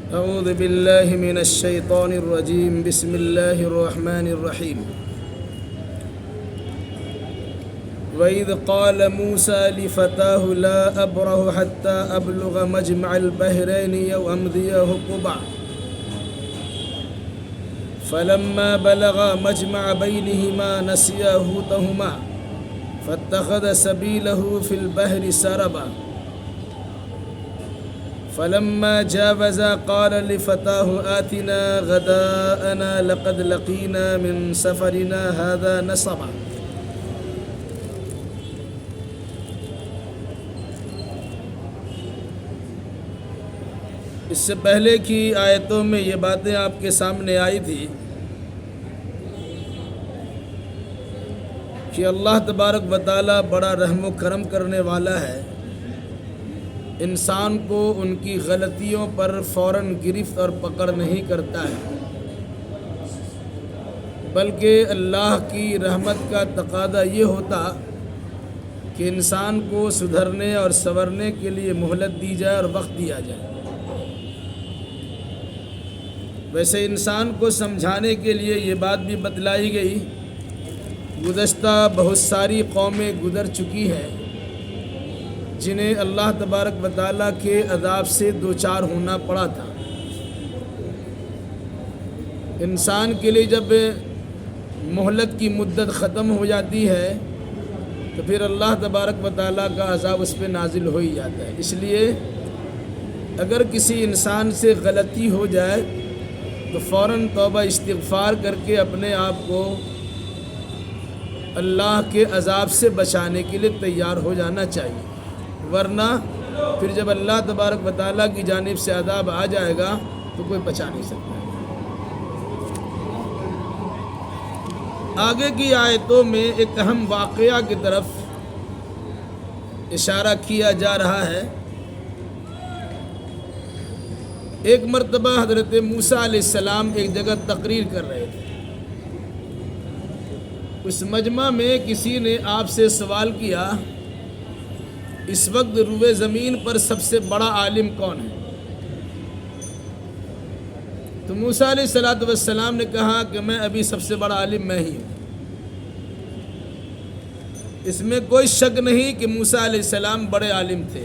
أعوذ بالله من الشيطان الرجيم بسم الله الرحمن الرحيم وإذ قال موسى لفتاه لا أبرح حتى أبلغ مجمع البحرين أو أمضي حقبا فلما بلغا مجمع بينهما نسيا حوتهما فاتخذ سبيله في البحر سربا فلما جاوزا قال لفتاه آتنا غداءنا لقد لقينا من سفرنا هذا نصبا۔ اس سے پہلے کی آیتوں میں یہ باتیں آپ کے سامنے آئی تھی کہ اللہ تبارک و تعالیٰ بڑا رحم و کرم کرنے والا ہے، انسان کو ان کی غلطیوں پر فوراً گرفت اور پکڑ نہیں کرتا ہے، بلکہ اللہ کی رحمت کا تقاضا یہ ہوتا کہ انسان کو سدھرنے اور سنورنے کے لیے مہلت دی جائے اور وقت دیا جائے۔ ویسے انسان کو سمجھانے کے لیے یہ بات بھی بتلائی گئی، گزشتہ بہت ساری قومیں گزر چکی ہیں جنہیں اللہ تبارک و تعالیٰ کے عذاب سے دوچار ہونا پڑا تھا۔ انسان کے لیے جب مہلت کی مدت ختم ہو جاتی ہے تو پھر اللہ تبارک و تعالیٰ کا عذاب اس پہ نازل ہو ہی جاتا ہے۔ اس لیے اگر کسی انسان سے غلطی ہو جائے تو فوراً توبہ استغفار کر کے اپنے آپ کو اللہ کے عذاب سے بچانے کے لیے تیار ہو جانا چاہیے، ورنہ پھر جب اللہ تبارک و تعالیٰ کی جانب سے عذاب آ جائے گا تو کوئی بچا نہیں سکتا۔ آگے کی آیتوں میں ایک اہم واقعہ کی طرف اشارہ کیا جا رہا ہے۔ ایک مرتبہ حضرت موسیٰ علیہ السلام ایک جگہ تقریر کر رہے تھے، اس مجمع میں کسی نے آپ سے سوال کیا اس وقت روئے زمین پر سب سے بڑا عالم کون ہے؟ تو موسیٰ علیہ السلام نے کہا کہ میں ابھی سب سے بڑا عالم میں ہی ہوں۔ اس میں کوئی شک نہیں کہ موسیٰ علیہ السلام بڑے عالم تھے،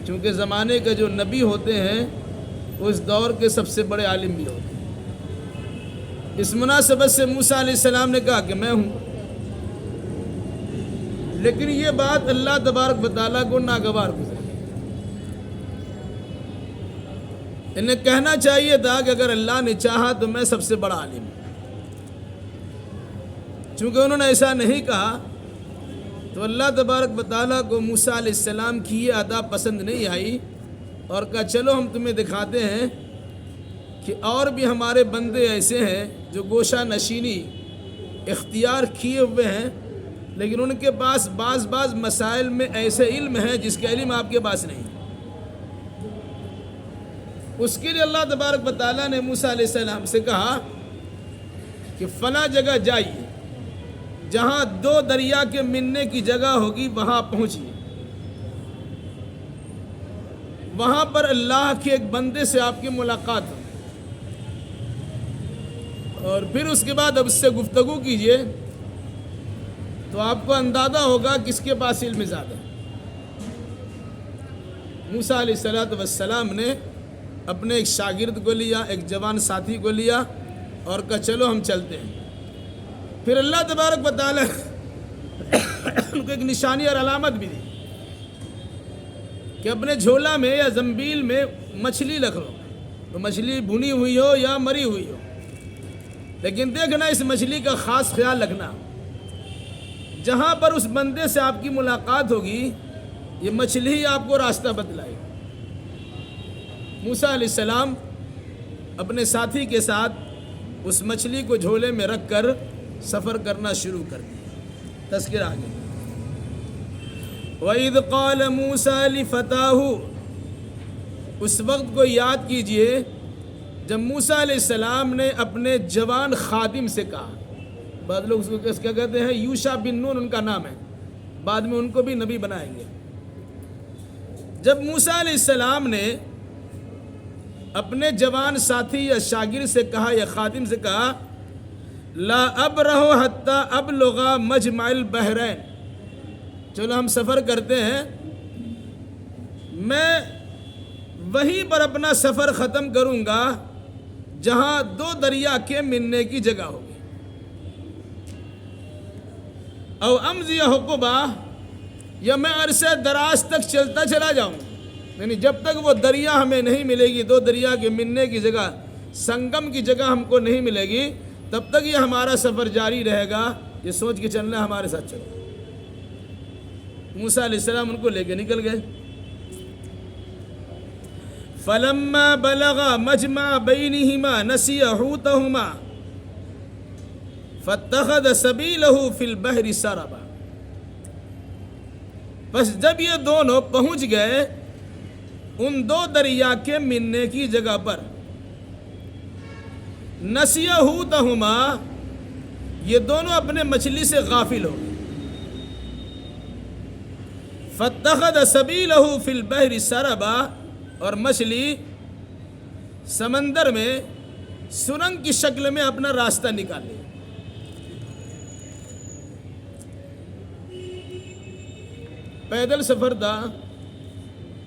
چونکہ زمانے کے جو نبی ہوتے ہیں اس دور کے سب سے بڑے عالم بھی ہوتے ہیں۔ اس مناسبت سے موسیٰ علیہ السلام نے کہا کہ میں ہوں، لیکن یہ بات اللہ تبارک و تعالیٰ کو ناگوار گزری۔ انہیں کہنا چاہیے تھا کہ اگر اللہ نے چاہا تو میں سب سے بڑا عالم ہوں، چونکہ انہوں نے ایسا نہیں کہا تو اللہ تبارک و تعالیٰ کو موسیٰ علیہ السلام کی یہ ادا پسند نہیں آئی اور کہا چلو ہم تمہیں دکھاتے ہیں کہ اور بھی ہمارے بندے ایسے ہیں جو گوشہ نشینی اختیار کیے ہوئے ہیں، لیکن ان کے پاس بعض مسائل میں ایسے علم ہیں جس کے علم آپ کے پاس نہیں۔ اس کے لیے اللہ تبارک و تعالیٰ نے موسیٰ علیہ السلام سے کہا کہ فلاں جگہ جائیے، جہاں دو دریا کے ملنے کی جگہ ہوگی وہاں پہنچیے، وہاں پر اللہ کے ایک بندے سے آپ کی ملاقات ہو، اور پھر اس کے بعد اب اس سے گفتگو کیجیے تو آپ کو اندازہ ہوگا کس کے پاس علم زیادہ ہے۔ موسیٰ علیہ السلام نے اپنے ایک شاگرد کو لیا، ایک جوان ساتھی کو لیا اور کہا چلو ہم چلتے ہیں۔ پھر اللہ تبارک و تعالیٰ ان کو ایک نشانی اور علامت بھی دی کہ اپنے جھولا میں یا زنبیل میں مچھلی رکھ لو، تو مچھلی بھنی ہوئی ہو یا مری ہوئی ہو، لیکن دیکھنا اس مچھلی کا خاص خیال رکھنا، جہاں پر اس بندے سے آپ کی ملاقات ہوگی یہ مچھلی ہی آپ کو راستہ بتلائے۔ موسیٰ علیہ السلام اپنے ساتھی کے ساتھ اس مچھلی کو جھولے میں رکھ کر سفر کرنا شروع کر دیا۔ تذکرہ آگے، وَإِذْ قَالَ مُوسَىٰ لِفَتَاهُ، اس وقت کو یاد کیجئے جب موسیٰ علیہ السلام نے اپنے جوان خادم سے کہا، بعض لوگ اس کو کیا کہتے ہیں، یوشع بن نون ان کا نام ہے، بعد میں ان کو بھی نبی بنائیں گے۔ جب موسیٰ علیہ السلام نے اپنے جوان ساتھی یا شاگرد سے کہا یا خادم سے کہا لا ابرح حتی ابلغ مجمع البحرین، چلو ہم سفر کرتے ہیں، میں وہیں پر اپنا سفر ختم کروں گا جہاں دو دریا کے ملنے کی جگہ ہوگی، او امضی حقبہ، یا میں عرصہ دراز تک چلتا چلا جاؤں، یعنی جب تک وہ دریا ہمیں نہیں ملے گی، دو دریا کے ملنے کی جگہ، سنگم کی جگہ ہم کو نہیں ملے گی، تب تک یہ ہمارا سفر جاری رہے گا، یہ سوچ کے چلنا ہمارے ساتھ چلو۔ موسیٰ علیہ السلام ان کو لے کے نکل گئے۔ فلما بلغ مجمع بینہما نسی حوتہما فاتخذ سبیلہ فی البحر سربا، بس جب یہ دونوں پہنچ گئے ان دو دریا کے ملنے کی جگہ پر، نسی حوتہما، یہ دونوں اپنے مچھلی سے غافل ہو گئے، فاتخذ سبیلہ فی البحر سربا، اور مچھلی سمندر میں سرنگ کی شکل میں اپنا راستہ نکالے۔ پیدل سفر تھا،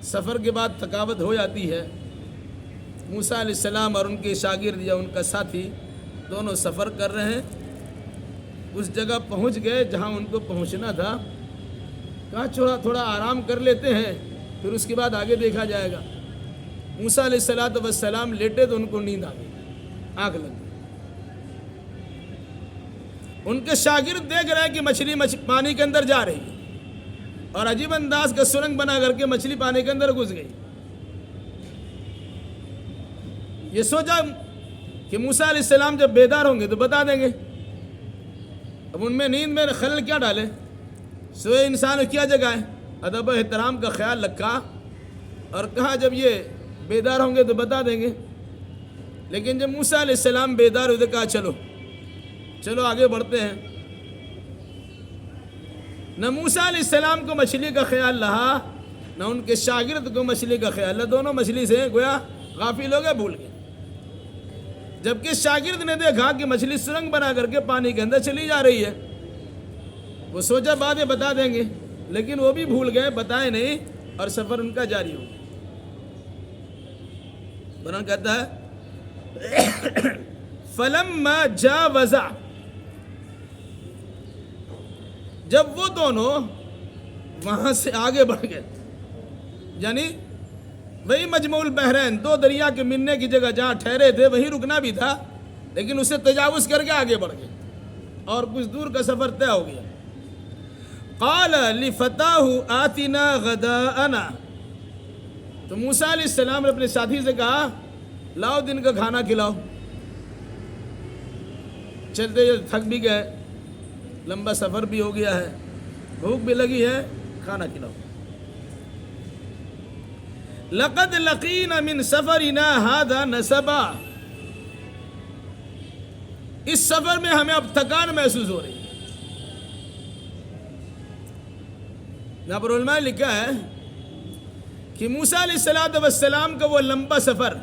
سفر کے بعد تھکاوٹ ہو جاتی ہے۔ موسیٰ علیہ السلام اور ان کے شاگرد یا ان کا ساتھی دونوں سفر کر رہے ہیں، اس جگہ پہنچ گئے جہاں ان کو پہنچنا تھا، کہا تھوڑا آرام کر لیتے ہیں، پھر اس کے بعد آگے دیکھا جائے گا۔ موسیٰ علیہ السلام لیٹے تو ان کو نیند آ گئی، آنکھ لگ گئی۔ ان کے شاگرد دیکھ رہے ہیں کہ مچھلی پانی کے اندر جا رہی ہے، اور عجیب انداز کا سرنگ بنا کر کے مچھلی پانی کے اندر گھس گئی۔ یہ سوچا کہ موسیٰ علیہ السلام جب بیدار ہوں گے تو بتا دیں گے۔ اب ان میں نیند میں خلل کیا ڈالے؟ سوئے انسان کیا جگہ ہے، ادب و احترام کا خیال رکھا اور کہا جب یہ بیدار ہوں گے تو بتا دیں گے۔ لیکن جب موسیٰ علیہ السلام بیدار ہوئے تو کہا چلو آگے بڑھتے ہیں۔ نہ موسیٰ علیہ السلام کو مچھلی کا خیال رہا، نہ ان کے شاگرد کو مچھلی کا خیال رہا، دونوں مچھلی سے گویا غافل ہو گئے، بھول گئے۔ جبکہ شاگرد نے دیکھا کہ مچھلی سرنگ بنا کر کے پانی کے اندر چلی جا رہی ہے، وہ سوچا بعد میں بتا دیں گے، لیکن وہ بھی بھول گئے، بتائے نہیں، اور سفر ان کا جاری ہو گیا۔ قرآن کہتا ہے فلما جاوزا، جب وہ دونوں وہاں سے آگے بڑھ گئے، یعنی وہی مجمع البحرین، دو دریا کے ملنے کی جگہ جہاں ٹھہرے تھے وہیں رکنا بھی تھا، لیکن اسے تجاوز کر کے آگے بڑھ گئے اور کچھ دور کا سفر طے ہو گیا۔ قال لفتاہ آتنا غداءنا، تو موسیٰ علیہ السلام نے اپنے ساتھی سے کہا لاؤ دن کا کھانا کھلاؤ، چلتے تھک بھی گئے، لمبا سفر بھی ہو گیا ہے، بھوک بھی لگی ہے، کھانا کھلاؤ۔ لقد لقینا من سفرنا هذا نصبا، اس سفر میں ہمیں اب تھکان محسوس ہو رہی ہے۔ یہاں پر علماء نے لکھا ہے کہ موسیٰ علیہ السلام کا وہ لمبا سفر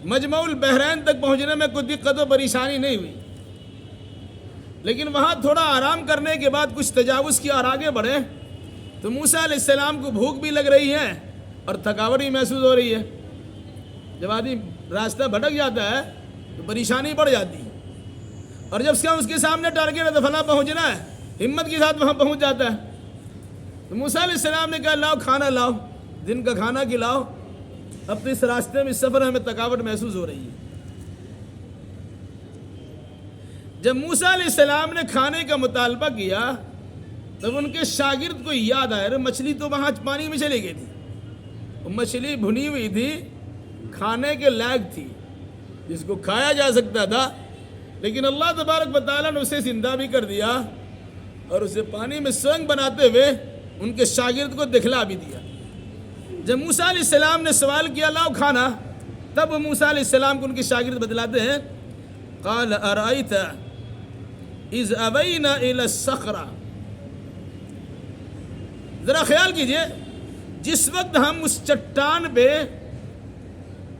مجمع البحرین تک پہنچنے میں کوئی دقت و پریشانی نہیں ہوئی، لیکن وہاں تھوڑا آرام کرنے کے بعد کچھ تجاوز کیا اور آگے بڑھے تو موسیٰ علیہ السلام کو بھوک بھی لگ رہی ہے اور تھکاوٹ بھی محسوس ہو رہی ہے۔ جب آدمی راستہ بھٹک جاتا ہے تو پریشانی بڑھ جاتی ہے، اور جب اس کے سامنے ٹارگیٹ ہے تو فلاں پہنچنا ہے، ہمت کے ساتھ وہاں پہنچ جاتا ہے۔ تو موسیٰ علیہ السلام نے کہا لاؤ کھانا لاؤ، دن کا کھانا کھلاؤ، اب تو اس راستے میں اس سفر میں ہمیں تھکاوٹ محسوس ہو رہی ہے۔ جب موسیٰ علیہ السلام نے کھانے کا مطالبہ کیا تب ان کے شاگرد کو یاد آیا مچھلی تو وہاں پانی میں چلی گئی تھی، وہ مچھلی بھنی ہوئی تھی، کھانے کے لائق تھی، جس کو کھایا جا سکتا تھا، لیکن اللہ تبارک و تعالیٰ نے اسے زندہ بھی کر دیا اور اسے پانی میں سرنگ بناتے ہوئے ان کے شاگرد کو دکھلا بھی دیا۔ جب موسیٰ علیہ السلام نے سوال کیا لاؤ کھانا، تب موسیٰ علیہ السلام کو ان کے شاگرد بتلاتے ہیں قال ارأیت اذ اوینا الی الصخرہ، ذرا خیال کیجئے جس وقت ہم اس چٹان پہ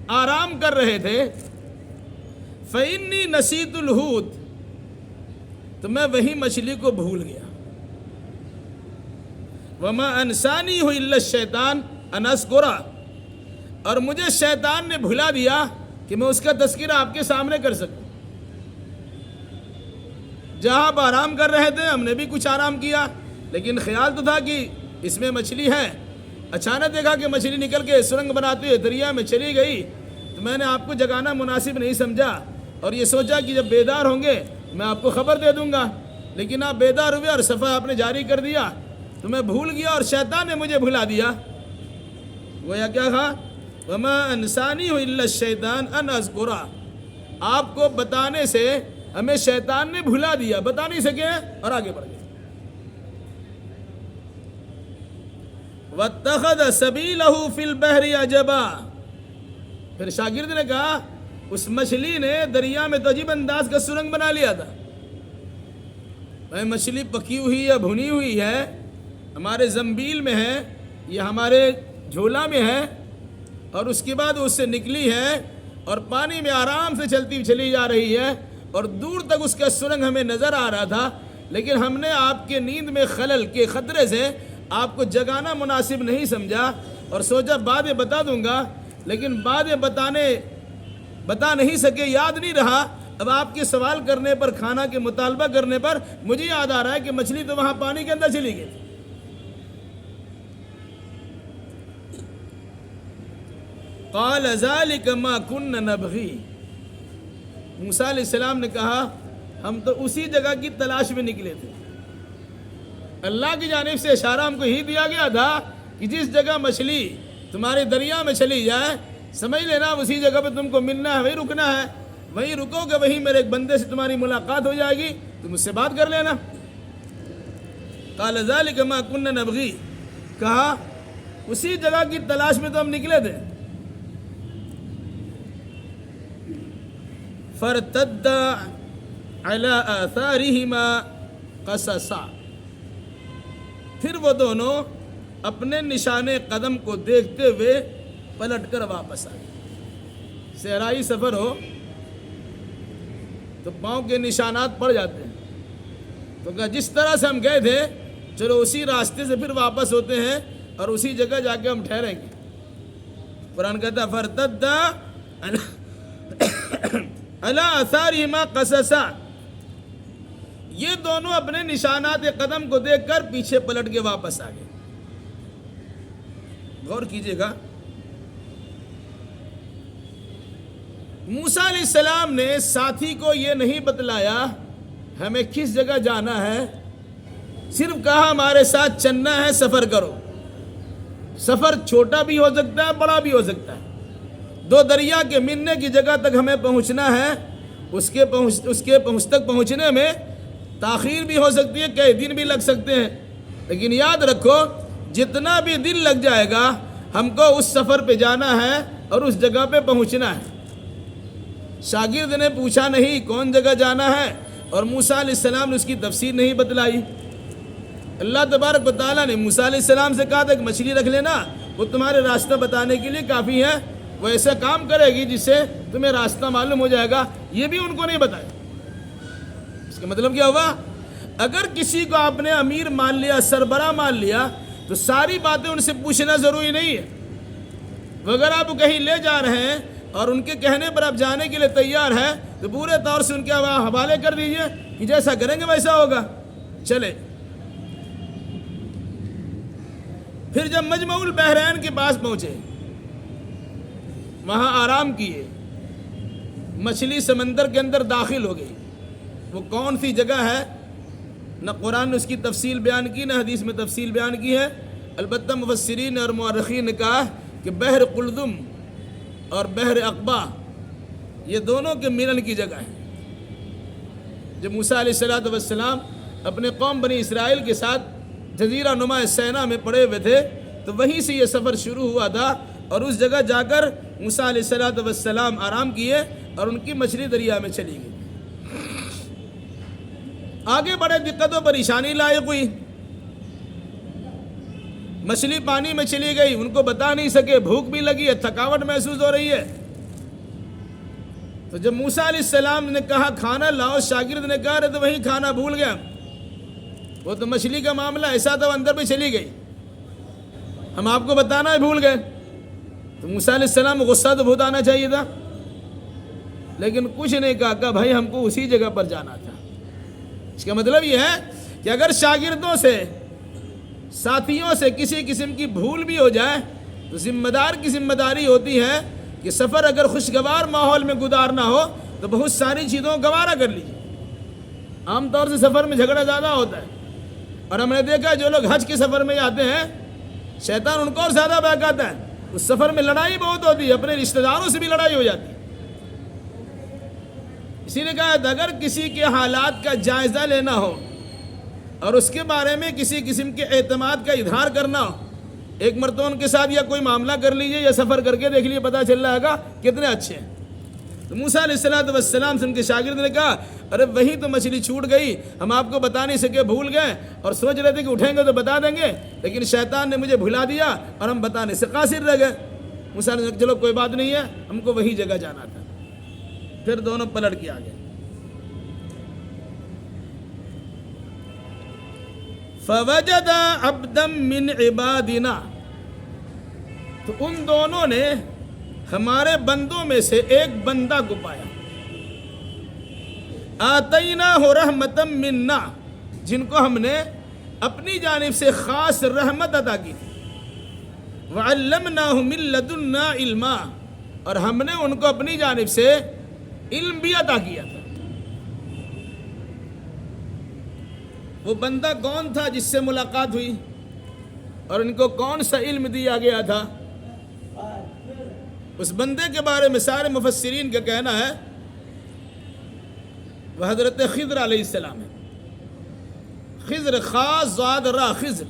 آرام کر رہے تھے، فَإِنِّي نَسِيتُ الْحُوتَ، تو میں وہی مچھلی کو بھول گیا، وَمَا أَنْسَانِيهُ إِلَّا الشَّيْطَانُ أَنْ أَذْكُرَهُ، اور مجھے شیطان نے بھلا دیا کہ میں اس کا تذکرہ آپ کے سامنے کر سکوں۔ جہاں آپ آرام کر رہے تھے ہم نے بھی کچھ آرام کیا، لیکن خیال تو تھا کہ اس میں مچھلی ہے۔ اچانک دیکھا کہ مچھلی نکل کے سرنگ بناتے ہوئے دریا میں چلی گئی، تو میں نے آپ کو جگانا مناسب نہیں سمجھا اور یہ سوچا کہ جب بیدار ہوں گے میں آپ کو خبر دے دوں گا، لیکن آپ بیدار ہوئے اور سفر آپ نے جاری کر دیا تو میں بھول گیا اور شیطان نے مجھے بھلا دیا۔ گویا کیا کہا؟ وَمَا أَنْسَانِيهُ إِلَّا الشَّيْطَانُ أَنْ أَذْكُرَهُ، آپ کو بتانے سے ہمیں شیطان نے بھلا دیا، بتا نہیں سکے اور آگے بڑھ گئے۔ وَاتَّخَذَ سَبِيلَهُ فِي الْبَحْرِ عَجَبًا، پھر شاگرد نے کہا اس مچھلی نے دریا میں تو عجیب انداز کا سرنگ بنا لیا تھا۔ بھائی مچھلی پکی ہوئی یا بھنی ہوئی ہے، ہمارے زنبیل میں ہے یا ہمارے جھولا میں ہے، اور اس کے بعد اس سے نکلی ہے اور پانی میں آرام سے چلتی چلی جا رہی ہے اور دور تک اس کا سرنگ ہمیں نظر آ رہا تھا، لیکن ہم نے آپ کے نیند میں خلل کے خطرے سے آپ کو جگانا مناسب نہیں سمجھا اور سوچا باتیں بتا دوں گا، لیکن باتیں بتا نہیں سکے، یاد نہیں رہا۔ اب آپ کے سوال کرنے پر، کھانا کے مطالبہ کرنے پر مجھے یاد آ رہا ہے کہ مچھلی تو وہاں پانی کے اندر چلی گئی۔ قال ذلك ما كنا نبغي، موسیٰ علیہ السلام نے کہا ہم تو اسی جگہ کی تلاش میں نکلے تھے، اللہ کی جانب سے اشارہ ہم کو ہی دیا گیا تھا کہ جس جگہ مچھلی تمہارے دریا میں چلی جائے سمجھ لینا اسی جگہ پہ تم کو ملنا ہے، وہیں رکنا ہے، وہیں رکو گے، وہیں میرے ایک بندے سے تمہاری ملاقات ہو جائے گی، تم اس سے بات کر لینا۔ قال ذلك ما كنا نبغي، کہا اسی جگہ کی تلاش میں تو ہم نکلے تھے۔ فارتد على آثارهما قصصا، پھر وہ دونوں اپنے نشان قدم کو دیکھتے ہوئے پلٹ کر واپس آئے۔ صحرائی سفر ہو تو پاؤں کے نشانات پڑ جاتے ہیں، تو کہا جس طرح سے ہم گئے تھے چلو اسی راستے سے پھر واپس ہوتے ہیں اور اسی جگہ جا کے ہم ٹھہریں گے۔ قرآن کہتا ہے فارتد علی آثارہما قصصا، یہ دونوں اپنے نشانات قدم کو دیکھ کر پیچھے پلٹ کے واپس آ گئے۔ غور کیجئے گا، موسیٰ علیہ السلام نے ساتھی کو یہ نہیں بتلایا ہمیں کس جگہ جانا ہے، صرف کہا ہمارے ساتھ چلنا ہے، سفر کرو۔ سفر چھوٹا بھی ہو سکتا ہے، بڑا بھی ہو سکتا ہے، دو دریا کے ملنے کی جگہ تک ہمیں پہنچنا ہے، اس کے تک پہنچنے میں تاخیر بھی ہو سکتی ہے، کئی دن بھی لگ سکتے ہیں، لیکن یاد رکھو جتنا بھی دن لگ جائے گا ہم کو اس سفر پہ جانا ہے اور اس جگہ پہ پہنچنا ہے۔ شاگرد نے پوچھا نہیں کون جگہ جانا ہے، اور موسیٰ علیہ السلام نے اس کی تفسیر نہیں بتلائی۔ اللہ تبارک و تعالیٰ نے موسیٰ علیہ السلام سے کہا تھا کہ مچھلی رکھ لینا، وہ تمہارے راستہ بتانے کے لیے کافی ہے، وہ ایسا کام کرے گی جس سے تمہیں راستہ معلوم ہو جائے گا، یہ بھی ان کو نہیں بتایا۔ اس کا مطلب کیا ہوا؟ اگر کسی کو آپ نے امیر مان لیا، سربراہ مان لیا، تو ساری باتیں ان سے پوچھنا ضروری نہیں ہے۔ اگر آپ کہیں لے جا رہے ہیں اور ان کے کہنے پر آپ جانے کے لیے تیار ہیں تو پورے طور سے ان کے حوالے کر دیجئے کہ جیسا کریں گے ویسا ہوگا، چلے۔ پھر جب مجمع البحرین کے پاس پہنچے، وہاں آرام کیے، مچھلی سمندر کے اندر داخل ہو گئی۔ وہ کون سی جگہ ہے نہ قرآن نے اس کی تفصیل بیان کی، نہ حدیث میں تفصیل بیان کی ہے، البتہ مفسرین اور مورخین نے کہا کہ بحر قلزم اور بحر عقبہ یہ دونوں کے ملن کی جگہ ہے۔ جب موسیٰ علیہ السلام اپنے قوم بنی اسرائیل کے ساتھ جزیرہ نما سینا میں پڑے ہوئے تھے تو وہیں سے یہ سفر شروع ہوا تھا، اور اس جگہ جا کر موسیٰ علیہ السلام آرام کیے اور ان کی مچھلی دریا میں چلی گئی۔ آگے بڑے دقت و پریشانی لائق ہوئی، مچھلی پانی میں چلی گئی، ان کو بتا نہیں سکے، بھوک بھی لگی ہے، تھکاوٹ محسوس ہو رہی ہے، تو جب موسیٰ علیہ السلام نے کہا کھانا لاؤ، شاگرد نے کہا ارے تو وہی کھانا بھول گیا، وہ تو مچھلی کا معاملہ ایسا تھا وہ اندر پہ چلی گئی، ہم آپ کو بتانا ہے بھول گئے۔ تو موسیٰ علیہ السلام غصہ تو بہت آنا چاہیے تھا، لیکن کچھ نہیں کہا بھائی ہم کو اسی جگہ پر جانا تھا۔ اس کا مطلب یہ ہے کہ اگر شاگردوں سے، ساتھیوں سے کسی قسم کی بھول بھی ہو جائے تو ذمہ دار کی ذمہ داری ہوتی ہے کہ سفر اگر خوشگوار ماحول میں گزارنا ہو تو بہت ساری چیزوں کو گوارا کر لیجیے۔ عام طور سے سفر میں جھگڑا زیادہ ہوتا ہے، اور ہم نے دیکھا جو لوگ حج کے سفر میں آتے ہیں شیطان ان کو اور زیادہ بہکاتا ہے، اس سفر میں لڑائی بہت ہوتی ہے، اپنے رشتہ داروں سے بھی لڑائی ہو جاتی ہے۔ اسی نے کہا اگر کسی کے حالات کا جائزہ لینا ہو اور اس کے بارے میں کسی قسم کے اعتماد کا اظہار کرنا ہو، ایک مرتبہ ان کے ساتھ یا کوئی معاملہ کر لیجئے یا سفر کر کے دیکھ لیجئے، پتہ چل رہا ہے کتنے اچھے ہیں۔ تو موسیٰ علیہ السلام سے ان کے شاگرد نے کہا ارے وہی تو مچھلی چھوٹ گئی، ہم آپ کو بتا نہیں سکے، بھول گئے اور سوچ رہے تھے کہ اٹھیں گے تو بتا دیں گے، لیکن شیطان نے مجھے بھلا دیا اور ہم بتانے سے قاصر رہ گئے۔ موسیٰ نے کہا چلو کوئی بات نہیں ہے، ہم کو وہی جگہ جانا تھا۔ پھر دونوں پلٹ کے آ گئے۔ فوجد عبدا من عبادنا، تو ان دونوں نے ہمارے بندوں میں سے ایک بندہ کو پایا، آتیناہ رحمتا منا، جن کو ہم نے اپنی جانب سے خاص رحمت عطا کی تھی، وعلمناہ من لدنا علما، اور ہم نے ان کو اپنی جانب سے علم بھی عطا کیا تھا۔ وہ بندہ کون تھا جس سے ملاقات ہوئی اور ان کو کون سا علم دیا گیا تھا؟ اس بندے کے بارے میں سارے مفسرین کا کہنا ہے وہ حضرت خضر علیہ السلام ہے۔ خضر، خاص ضاد را، خضر،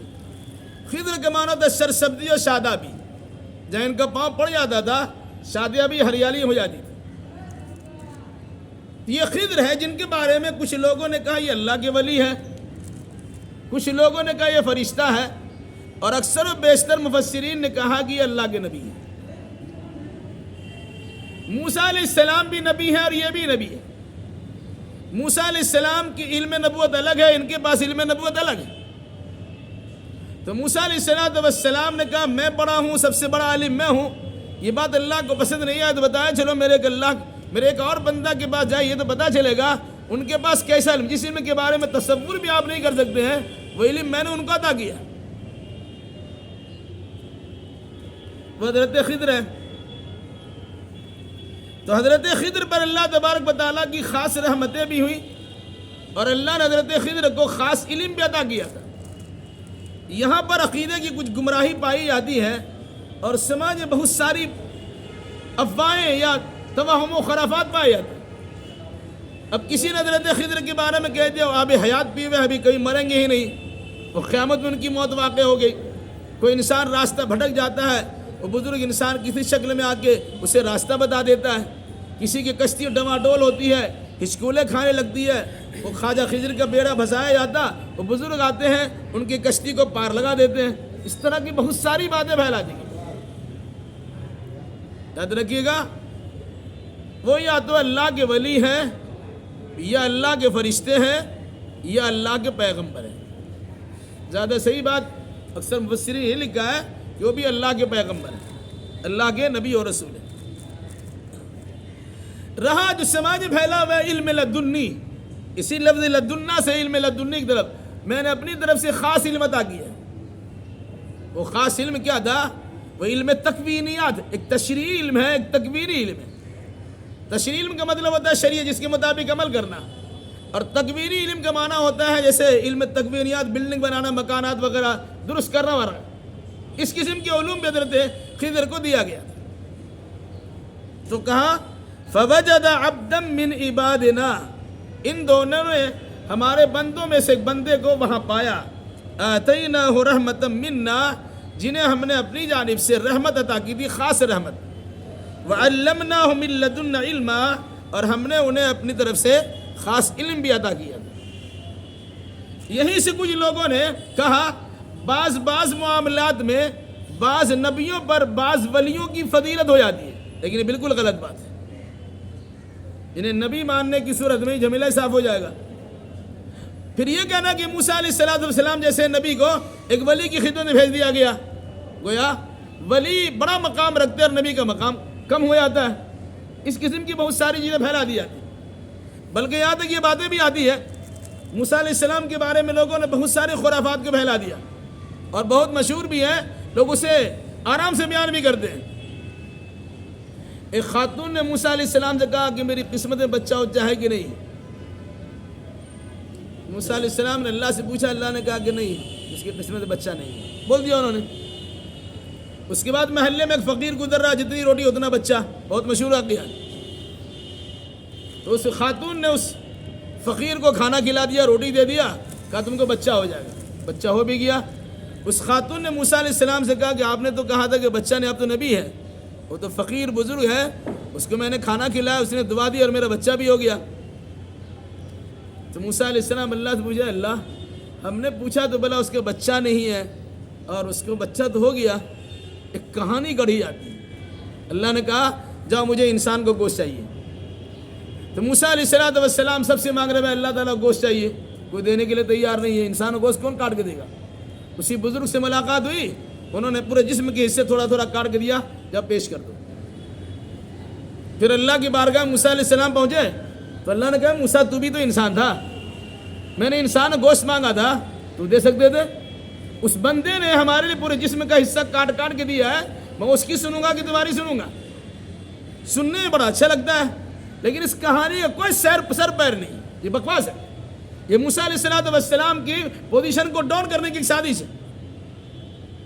خضر کا معنی تھا سرسبزی اور شادابی، جہاں ان کا پاؤں پڑ جاتا تھا شادیاں بھی ہریالی ہو جاتی تھی۔ یہ خضر ہے جن کے بارے میں کچھ لوگوں نے کہا یہ اللہ کے ولی ہے، کچھ لوگوں نے کہا یہ فرشتہ ہے، اور اکثر و بیشتر مفسرین نے کہا کہ یہ اللہ کے نبی ہے۔ موسیٰ علیہ السلام بھی نبی ہے اور یہ بھی نبی ہے۔ موسیٰ علیہ السلام کی علم نبوت الگ ہے، ان کے پاس علم نبوت الگ ہے۔ تو موسیٰ علیہ السلام نے کہا میں بڑا ہوں، سب سے بڑا عالم میں ہوں، یہ بات اللہ کو پسند نہیں آئی تو بتایا چلو میرے ایک اور بندہ کے پاس جائیے تو پتہ چلے گا ان کے پاس کیسا علم، جس علم کے بارے میں تصور بھی آپ نہیں کر سکتے ہیں، وہ علم میں نے ان کو عطا کیا۔ وہ حضرت خضر ہے۔ تو حضرت خضر پر اللہ تبارک و تعالیٰ کی خاص رحمتیں بھی ہوئی، اور اللہ نے حضرت خضر کو خاص علم بھی عطا کیا تھا۔ یہاں پر عقیدے کی کچھ گمراہی پائی جاتی ہے اور سماج میں بہت ساری افواہیں یا توہم و خرافات پائے جاتے ہیں۔ اب کسی نے حضرت خضر کے بارے میں کہہ دیا آب حیات پیے ہوئے ابھی کہیں مریں گے ہی نہیں، وہ قیامت میں ان کی موت واقع ہو گئی۔ کوئی انسان راستہ بھٹک جاتا ہے، وہ بزرگ انسان کسی شکل میں آ کے اسے راستہ بتا دیتا ہے۔ کسی کی کشتی ڈواڈول ہوتی ہے، ہچکولے کھانے لگتی ہے، وہ خواجہ خضر کا بیڑا بھسایا جاتا، وہ بزرگ آتے ہیں ان کی کشتی کو پار لگا دیتے ہیں۔ اس طرح کی بہت ساری باتیں پھیلا دی گئی۔ یاد رکھیے گا وہ یا تو اللہ کے ولی ہیں، یا اللہ کے فرشتے ہیں، یا اللہ کے پیغمبر ہیں۔ زیادہ صحیح بات اکثر مفسرین یہ لکھا ہے کہ وہ بھی اللہ کے پیغمبر ہیں، اللہ کے نبی اور رسول ہیں۔ رہا جو سماج پھیلا ہوا ہے علم لدنی، اسی لفظ لدنا سے علم لدنی کی طرف میں نے اپنی طرف سے خاص علم عطا کیا۔ وہ خاص علم کیا تھا؟ وہ علم تکوینیات، ایک تشریعی علم ہے، ایک تکوینی علم ہے۔ تشریعی علم کا مطلب ہوتا ہے شریعت جس کے مطابق عمل کرنا، اور تکوینی علم کا معنی ہوتا ہے جیسے علم تکوینیات، بلڈنگ بنانا، مکانات وغیرہ درست کرنا وغیرہ۔ اس قسم کے علوم بھی حضرت خضر کو دیا گیا۔ تو کہا فوجد عبدا من عبادنا، ان دونوں نے ہمارے بندوں میں سے ایک بندے کو وہاں پایا، آتیناہ رحمتا منا، جنہیں ہم نے اپنی جانب سے رحمت عطا کی تھی، خاص رحمت، وعلمناہ من لدنا علما، اور ہم نے انہیں اپنی طرف سے خاص علم بھی عطا کیا تھا۔ یہیں سے کچھ لوگوں نے کہا بعض معاملات میں بعض نبیوں پر بعض ولیوں کی فضیلت ہو جاتی ہے، لیکن یہ بالکل غلط بات ہے۔ انہیں نبی ماننے کی صورت میں جھمیلہ صاف ہو جائے گا۔ پھر یہ کہنا کہ موسیٰ علیہ السلام جیسے نبی کو ایک ولی کی خدمت میں بھیج دیا گیا، گویا ولی بڑا مقام رکھتے اور نبی کا مقام کم ہو جاتا ہے۔ اس قسم کی بہت ساری چیزیں پھیلا دی جاتی ہیں، بلکہ یہاں تک یہ باتیں بھی آتی ہے موسیٰ علیہ السلام کے بارے میں لوگوں نے بہت سارے خرافات کو پھیلا دیا، اور بہت مشہور بھی ہیں، لوگ اسے آرام سے بیان بھی کرتے ہیں۔ ایک خاتون نے موسیٰ علیہ السلام سے کہا کہ میری قسمت میں بچہ اچا ہے کہ نہیں؟ موسیٰ علیہ السلام نے اللہ سے پوچھا، اللہ نے کہا کہ نہیں، اس کی قسمت میں بچہ نہیں ہے، بول دیا انہوں نے۔ اس کے بعد محلے میں ایک فقیر گزر رہا، جتنی روٹی اتنا بچہ، بہت مشہور واقعہ۔ تو اس خاتون نے اس فقیر کو کھانا کھلا دیا، روٹی دے دیا، کہا تم کو بچہ ہو جائے گا، بچہ ہو بھی گیا۔ اس خاتون نے موسیٰ علیہ السلام سے کہا کہ آپ نے تو کہا تھا کہ بچہ نہیں، اب تو نبی ہے، وہ تو فقیر بزرگ ہے، اس کو میں نے کھانا کھلایا، اس نے دعا دی اور میرا بچہ بھی ہو گیا۔ تو موسیٰ علیہ السلام اللہ سے پوچھا، اللہ ہم نے پوچھا تو بلا اس کا بچہ نہیں ہے اور اس کو بچہ تو ہو گیا، ایک کہانی گڑھی جاتی ہے۔ اللہ نے کہا جاؤ مجھے انسان کو گوشت چاہیے۔ تو موسیٰ علیہ السلام سب سے مانگ رہے ہیں، اللہ تعالیٰ گوشت چاہیے، کوئی دینے کے لیے تیار نہیں ہے، انسان کو گوشت کون کاٹ کے دے گا؟ اسی بزرگ سے ملاقات ہوئی، انہوں نے پورے جسم کے حصے تھوڑا تھوڑا کاٹ کے دیا، جب پیش کر دو۔ پھر اللہ کی بارگاہ موسیٰ علیہ السلام پہنچے تو اللہ نے کہا موسیٰ تو بھی تو انسان تھا، میں نے انسان گوشت مانگا تھا، تو دے سکتے تھے؟ اس بندے نے ہمارے لیے پورے جسم کا حصہ کاٹ کاٹ کے دیا ہے، میں اس کی سنوں گا کہ تمہاری سنوں گا؟ سننے میں بڑا اچھا لگتا ہے، لیکن اس کہانی کا کوئی سر پیر نہیں، یہ بکواس ہے۔ یہ موسیٰ علیہ السلام کی پوزیشن کو ڈاؤن کرنے کی ایک سازش ہے۔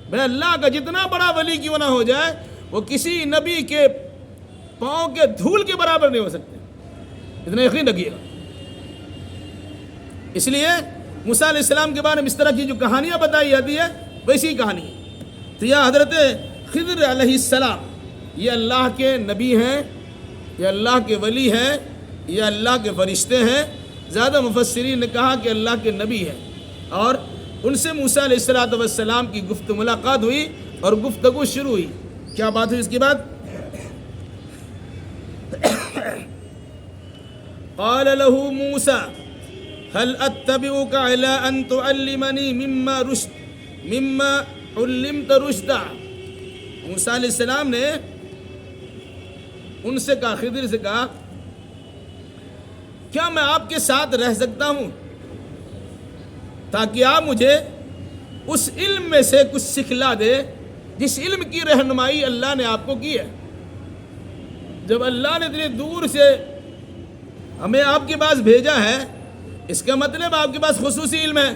بھائی اللہ کا جتنا بڑا ولی کیوں نہ ہو جائے، وہ کسی نبی کے پاؤں کے دھول کے برابر نہیں ہو سکتے، اتنا یقین رکھیے گا۔ اس لیے موسیٰ علیہ السلام کے بارے میں اس طرح کی جو کہانیاں بتائی جاتی ہے ویسی کہانی ہے۔ تو یہ حضرت خضر علیہ السلام یہ اللہ کے نبی ہیں، یہ اللہ کے ولی ہیں، یہ اللہ کے فرشتے ہیں۔ زیادہ مفسرین نے کہا کہ اللہ کے نبی ہیں، اور ان سے موسیٰ علیہ السلام کی ملاقات ہوئی اور گفتگو شروع ہوئی۔ کیا بات ہوئی اس کے بعد؟ قال له موسیٰ هل اتبعك على ان تعلمني مما علمت رشدا۔ موسیٰ علیہ السلام نے ان سے کہا، خضر سے کہا کیا میں آپ کے ساتھ رہ سکتا ہوں تاکہ آپ مجھے اس علم میں سے کچھ سکھلا دے جس علم کی رہنمائی اللہ نے آپ کو کی ہے؟ جب اللہ نے اتنی دور سے ہمیں آپ کے پاس بھیجا ہے، اس کا مطلب آپ کے پاس خصوصی علم ہے۔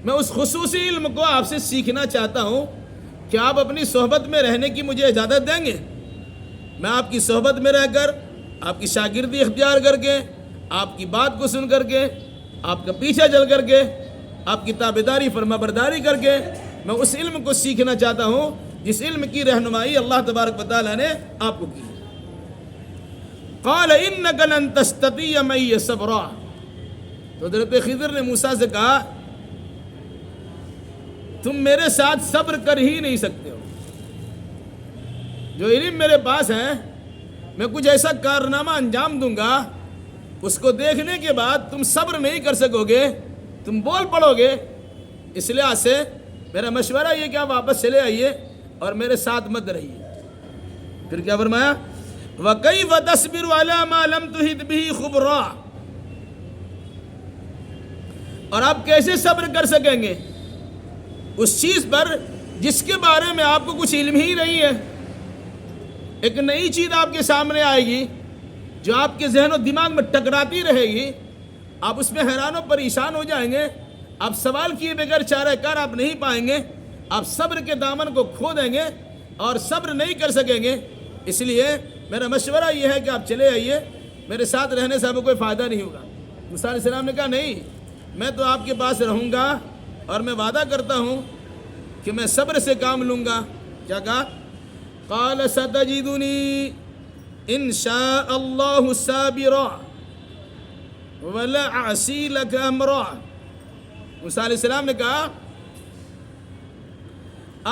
میں اس خصوصی علم کو آپ سے سیکھنا چاہتا ہوں، کہ آپ اپنی صحبت میں رہنے کی مجھے اجازت دیں گے؟ میں آپ کی صحبت میں رہ کر، آپ کی شاگردی اختیار کر کے، آپ کی بات کو سن کر کے، آپ کا پیچھے چل کر کے، آپ کی تابعداری فرما برداری کر کے، میں اس علم کو سیکھنا چاہتا ہوں جس علم کی رہنمائی اللہ تبارک و تعالیٰ نے آپ کو کی۔ قال انک لن تستطیع معی صبرا۔ تو حضرت خضر نے موسیٰ سے کہا تم میرے ساتھ صبر کر ہی نہیں سکتے ہو، جو علم میرے پاس ہے میں کچھ ایسا کارنامہ انجام دوں گا، اس کو دیکھنے کے بعد تم صبر نہیں کر سکو گے، تم بول پڑو گے۔ اس لحاظ سے میرا مشورہ یہ کہ آپ واپس چلے آئیے اور میرے ساتھ مت رہیے۔ پھر کیا فرمایا؟ وَكَيْفَ تَصْبِرُ عَلَى مَا لَمْ تُحِطْ بِهِ خُبْرًا۔ اور آپ کیسے صبر کر سکیں گے اس چیز پر جس کے بارے میں آپ کو کچھ علم ہی نہیں ہے؟ ایک نئی چیز آپ کے سامنے آئے گی جو آپ کے ذہن و دماغ میں ٹکراتی رہے گی، آپ اس میں حیران و پریشان ہو جائیں گے، آپ سوال کیے بغیر چارہ کار آپ نہیں پائیں گے، آپ صبر کے دامن کو کھو دیں گے اور صبر نہیں کر سکیں گے۔ اس لیے میرا مشورہ یہ ہے کہ آپ چلے آئیے، میرے ساتھ رہنے سے آپ کو کوئی فائدہ نہیں ہوگا۔ موسیٰ علیہ السلام نے کہا نہیں، میں تو آپ کے پاس رہوں گا اور میں وعدہ کرتا ہوں کہ میں صبر سے کام لوں گا۔ کیا کہا؟ قال ستجدنی ان شاء اللہ صابرا ولا اعصی لک امرا۔ موسیٰ علیہ السلام نے کہا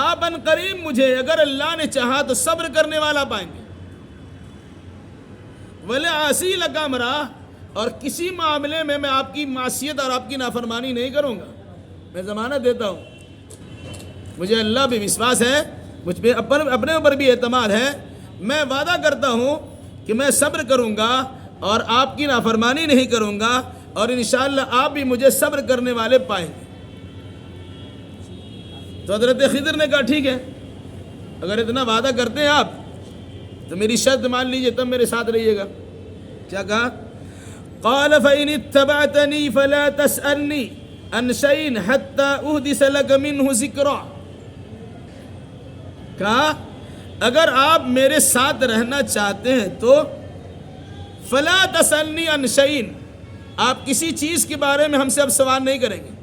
آپ ان قریب مجھے اگر اللہ نے چاہا تو صبر کرنے والا پائیں گے، وَلَعَصِي لَكَ أَمْرًا، اور کسی معاملے میں میں آپ کی معصیت اور آپ کی نافرمانی نہیں کروں گا. میں ضمانت دیتا ہوں، مجھے اللہ پہ وشواس ہے، مجھ پہ اپنے اوپر بھی اعتماد ہے. میں وعدہ کرتا ہوں کہ میں صبر کروں گا اور آپ کی نافرمانی نہیں کروں گا، اور انشاءاللہ آپ بھی مجھے صبر کرنے والے پائیں گے. تو حضرت خضر نے کہا ٹھیک ہے، اگر اتنا وعدہ کرتے ہیں آپ تو میری شرط مان لیجئے، تب میرے ساتھ رہیے گا. کیا کہا؟ قال فإن اتبعتني فلا تسألني عن شيء حتى أحدث لك منه ذكرا. کہا اگر آپ میرے ساتھ رہنا چاہتے ہیں تو فلا تسألني عن شيء، آپ کسی چیز کے بارے میں ہم سے اب سوال نہیں کریں گے.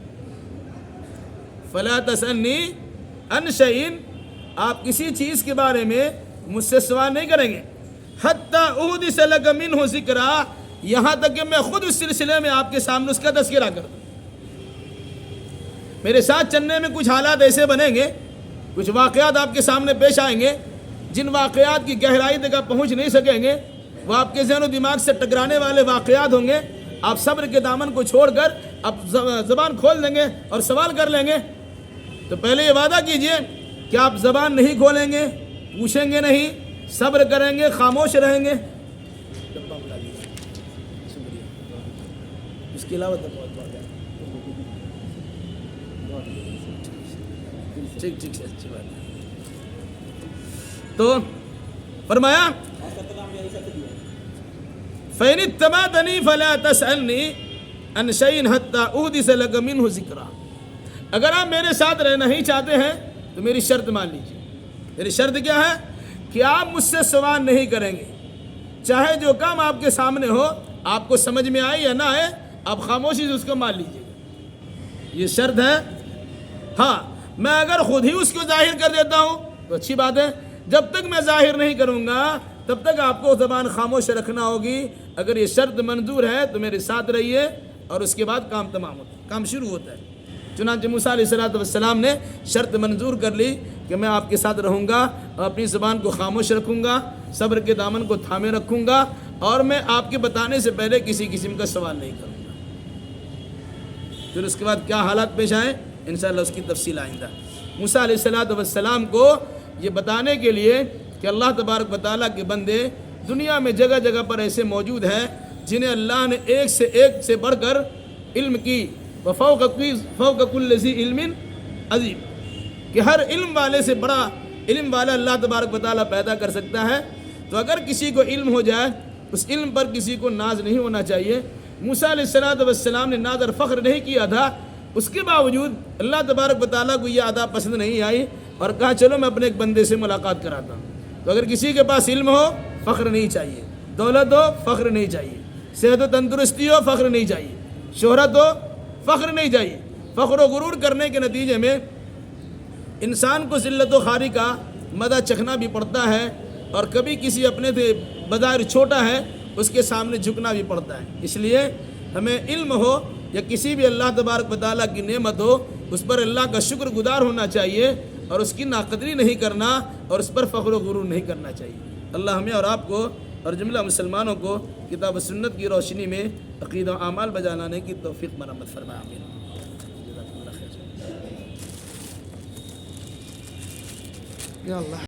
فلا تسألني عن شيء، آپ کسی چیز کے بارے میں مجھ سے سوال نہیں کریں گے. حتی احدث لک منہ ذکرا، یہاں تک کہ میں خود اس سلسلے میں آپ کے سامنے اس کا تذکرہ کر دوں. میرے ساتھ چلنے میں کچھ حالات ایسے بنیں گے، کچھ واقعات آپ کے سامنے پیش آئیں گے جن واقعات کی گہرائی تک آپ پہنچ نہیں سکیں گے. وہ آپ کے ذہن و دماغ سے ٹکرانے والے واقعات ہوں گے. آپ صبر کے دامن کو چھوڑ کر آپ زبان کھول دیں گے اور سوال کر لیں گے. تو پہلے یہ وعدہ کیجئے کہ آپ زبان نہیں کھولیں گے، پوچھیں گے نہیں، صبر کریں گے، خاموش رہیں گے. اس کے علاوہ ٹھیک سے اچھی بات ہے. تو فرمایا فَإِنِ اتَّبَعْتَنِي فَلَا تَسْأَلْنِي عَنْ شَيْءٍ حَتَّى أُحْدِثَ لَكَ مِنْهُ ذِكْرًا. اگر آپ میرے ساتھ رہنا ہی چاہتے ہیں تو میری شرط مان لیجیے. میری شرط کیا ہے؟ کہ آپ مجھ سے سوال نہیں کریں گے، چاہے جو کام آپ کے سامنے ہو، آپ کو سمجھ میں آئے یا نہ آئے، آپ خاموشی سے اس کو مان لیجیے. یہ شرط ہے. ہاں میں اگر خود ہی اس کو ظاہر کر دیتا ہوں تو اچھی بات ہے، جب تک میں ظاہر نہیں کروں گا تب تک آپ کو زبان خاموش رکھنا ہوگی. اگر یہ شرط منظور ہے تو میرے ساتھ رہیے، اور اس کے بعد کام تمام ہوتا ہے، کام شروع ہوتا ہے. چنانچہ موسیٰ علیہ السلام نے شرط منظور کر لی کہ میں آپ کے ساتھ رہوں گا اور اپنی زبان کو خاموش رکھوں گا، صبر کے دامن کو تھامے رکھوں گا، اور میں آپ کے بتانے سے پہلے کسی قسم کا سوال نہیں کروں گا. پھر اس کے بعد کیا حالات پیش آئیں انشاءاللہ اس کی تفصیل آئندہ. موسیٰ علیہ السلام کو یہ بتانے کے لیے کہ اللہ تبارک و تعالیٰ کے بندے دنیا میں جگہ جگہ پر ایسے موجود ہیں جنہیں اللہ نے ایک سے بڑھ کر علم کی، فوق کل ذی علم عظیم، کہ ہر علم والے سے بڑا علم والا اللہ تبارک و تعالیٰ پیدا کر سکتا ہے. تو اگر کسی کو علم ہو جائے اس علم پر کسی کو ناز نہیں ہونا چاہیے. موسیٰ علیہ السلام نے ناز اور فخر نہیں کیا تھا، اس کے باوجود اللہ تبارک و تعالیٰ کو یہ عادت پسند نہیں آئی اور کہا چلو میں اپنے ایک بندے سے ملاقات کراتا ہوں. تو اگر کسی کے پاس علم ہو فخر نہیں چاہیے، دولت ہو فخر نہیں چاہیے، صحت و تندرستی ہو فخر نہیں چاہیے، شہرت ہو فخر نہیں چاہیے. فخر و غرور کرنے کے نتیجے میں انسان کو ذلت و خواری کا مزہ چکھنا بھی پڑتا ہے، اور کبھی کسی اپنے سے بظاہر چھوٹا ہے اس کے سامنے جھکنا بھی پڑتا ہے. اس لیے ہمیں علم ہو یا کسی بھی اللہ تبارک و تعالیٰ کی نعمت ہو، اس پر اللہ کا شکر گزار ہونا چاہیے اور اس کی ناقدری نہیں کرنا اور اس پر فخر و غرور نہیں کرنا چاہیے. اللہ ہمیں اور آپ کو اور جملہ مسلمانوں کو کتاب و سنت کی روشنی میں عقیدہ و اعمال بجا لانے کی توفیق مرحمت فرمائے. آمین. یا اللہ.